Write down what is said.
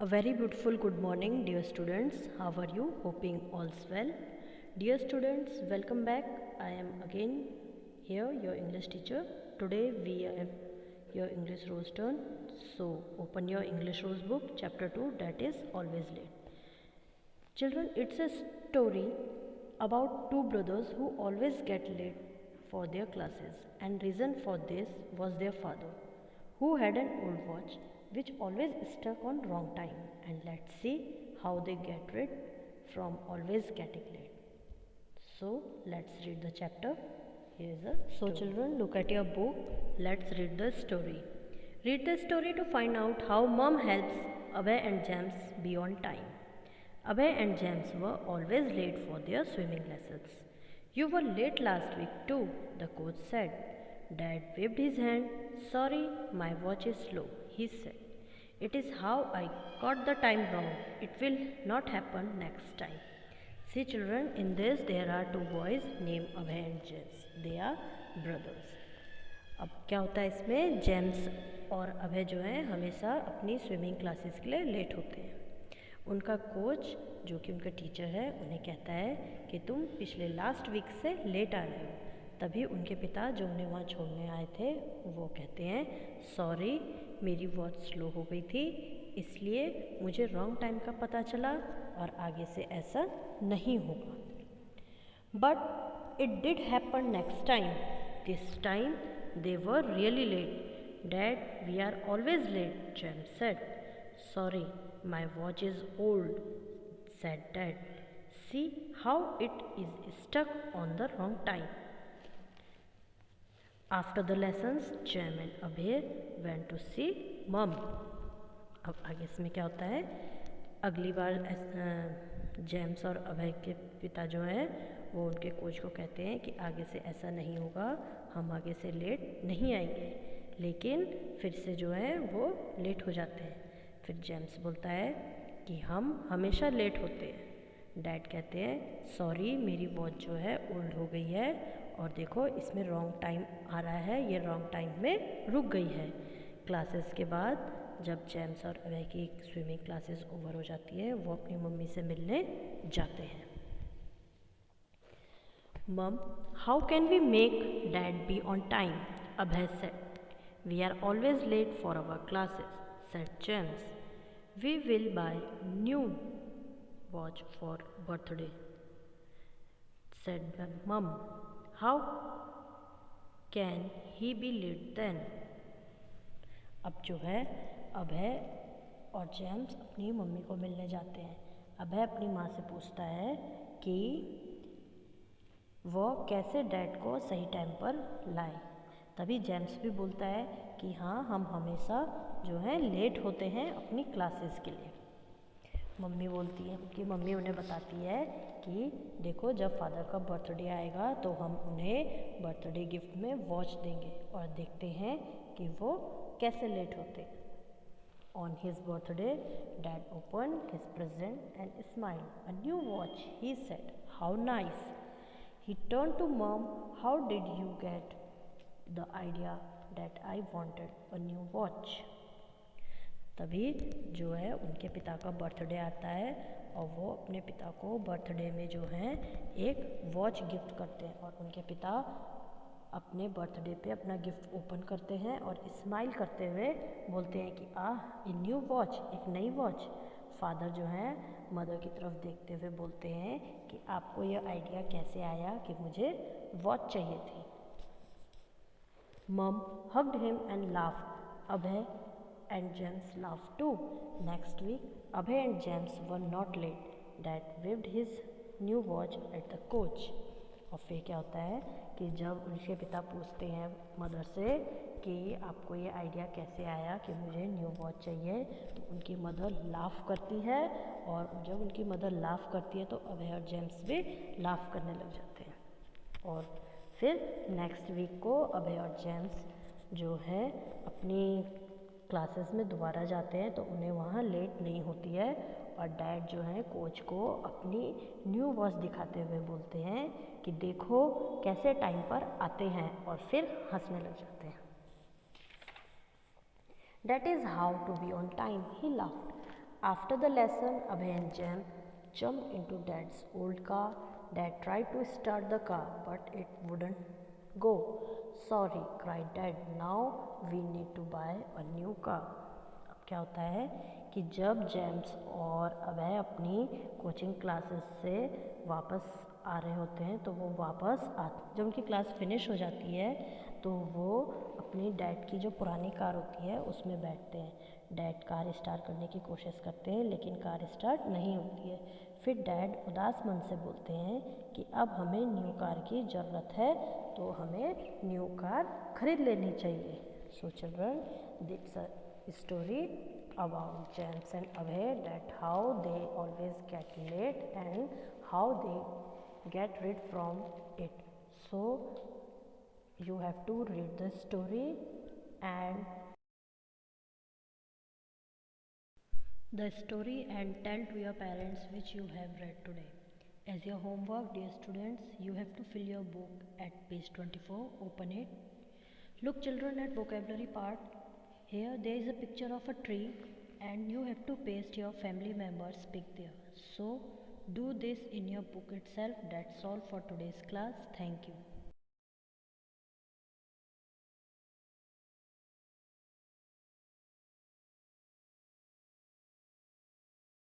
A very beautiful good morning, dear students. How are you? Hoping all's well. Dear students, welcome back. I am again here, your English teacher. Today we have your English rose turn. So open your English rose book, chapter 2, that is always late. Children, it's a story about two brothers who always get late for their classes, and reason for this was their father, who had an old watch which always stuck on wrong time. And let's see how they get rid from always getting late. So let's read the chapter. Here is a so children, look at your book. Let's read the story. Read the story to find out how mom helps Abhay and James be on time. Abhay and James were always late for their swimming lessons. You were late last week too, the coach said. Dad waved his hand. Sorry, my watch is slow, he said. It is how I got the time wrong. It will not happen next time. See children, in this there are two boys named Abhay and James. They are brothers. अब क्या होता है इसमें, James और अभय जो हैं हमेशा अपनी स्विमिंग क्लासेस के लिए लेट होते हैं। उनका कोच जो कि उनका टीचर है उन्हें कहता है कि तुम पिछले लास्ट वीक से लेट आ रहे हो। तभी उनके पिता जो उन्हें वहाँ छोड़ने आए थे वो कहते हैं, सॉरी मेरी वॉच स्लो हो गई थी, इसलिए मुझे रॉन्ग टाइम का पता चला और आगे से ऐसा नहीं होगा। But it did happen next time. This time they were really late. Dad, we are always late, James said. Sorry, my watch is old, said Dad. See how it is stuck on the wrong time. After the lessons, Jem and Abhay went to see Mom. अब आगे इसमें क्या होता है, अगली बार James और अभय के पिता जो हैं वो उनके कोच को कहते हैं कि आगे से ऐसा नहीं होगा, हम आगे से लेट नहीं आएंगे। लेकिन फिर से जो है वो लेट हो जाते हैं। फिर जेम्स बोलता है कि हम हमेशा लेट होते हैं। डैड कहते हैं, सॉरी मेरी वॉच जो है ओल्ड हो गई है और देखो इसमें रॉन्ग टाइम आ रहा है, ये रॉन्ग टाइम में रुक गई है। क्लासेस के बाद जब जेम्स और अभय की स्विमिंग क्लासेस ओवर हो जाती है वो अपनी मम्मी से मिलने जाते हैं। Mom, how can we make Dad be on time? Abhay said. We are always late for our classes, said James. We will buy new watch for birthday, said Mom. How can he be late then? अब जो है अभय और James अपनी mummy को मिलने जाते हैं। अभय अपनी माँ से पूछता है कि वो कैसे डैड को सही टाइम पर लाए। तभी जेम्स भी बोलता है कि हाँ, हम हमेशा जो है लेट होते हैं अपनी क्लासेस के लिए। मम्मी बोलती है कि मम्मी उन्हें बताती है कि देखो जब फादर का बर्थडे आएगा तो हम उन्हें बर्थडे गिफ्ट में वॉच देंगे और देखते हैं कि वो कैसे लेट होते हैं। On his birthday, Dad opened his present and smiled. A new watch, he said. How nice. He turned to Mom. How did you get the idea that I wanted a new watch? तभी जो है उनके पिता का birthday आता है और वो अपने पिता को बर्थडे में जो है एक वॉच गिफ्ट करते हैं और उनके पिता अपने बर्थडे पे अपना गिफ्ट ओपन करते हैं और स्माइल करते हुए बोलते हैं कि ए न्यू वॉच, एक नई वॉच। फादर जो है मदर की तरफ देखते हुए बोलते हैं कि आपको यह आइडिया कैसे आया कि मुझे वॉच चाहिए थी। मम hugged him and laughed. Abhay and James laughed too. Next week, Abhay and James were not late. Dad waved his new watch at the coach. और फिर क्या होता है कि जब उनके पिता पूछते हैं मदर से कि आपको ये आइडिया कैसे आया कि मुझे न्यू वॉच चाहिए, तो उनकी मदर लाफ़ करती है और जब उनकी मदर लाफ़ करती है तो अभय और जेम्स भी लाफ़ करने लग जाते हैं। और फिर नेक्स्ट वीक को अभय और जेम्स जो है अपनी क्लासेस में दोबारा जाते हैं तो उन्हें वहाँ लेट नहीं होती है और डैड जो है कोच को अपनी न्यू वॉच दिखाते हुए बोलते हैं कि देखो कैसे टाइम पर आते हैं और फिर हंसने लग जाते हैं। That is how to be on time, he laughed. After the lesson, Abhay and Jem jumped into Dad's old car. Dad tried to start the car, but it wouldn't go. Sorry, cried Dad. Now we need to buy a new car. अब क्या होता है कि जब James और अभय अपनी coaching classes से वापस आ रहे होते हैं तो वो वापस आ जब उनकी क्लास फिनिश हो जाती है तो वो अपनी डैड की जो पुरानी कार होती है उसमें बैठते हैं। डैड कार स्टार्ट करने की कोशिश करते हैं लेकिन कार स्टार्ट नहीं होती है। फिर डैड उदास मन से बोलते हैं कि अब हमें न्यू कार की ज़रूरत है तो हमें न्यू कार खरीद लेनी चाहिए। So children, this is a story about James and Abhay, that how they always get late and how they get rid from it. So you have to read the story and tell to your parents which you have read today. As your homework, dear students, you have to fill your book at page 24. Open it. Look children at vocabulary part. Here there is a picture of a tree and you have to paste your family members pic there. So do this in your book itself. That's all for today's class. Thank you.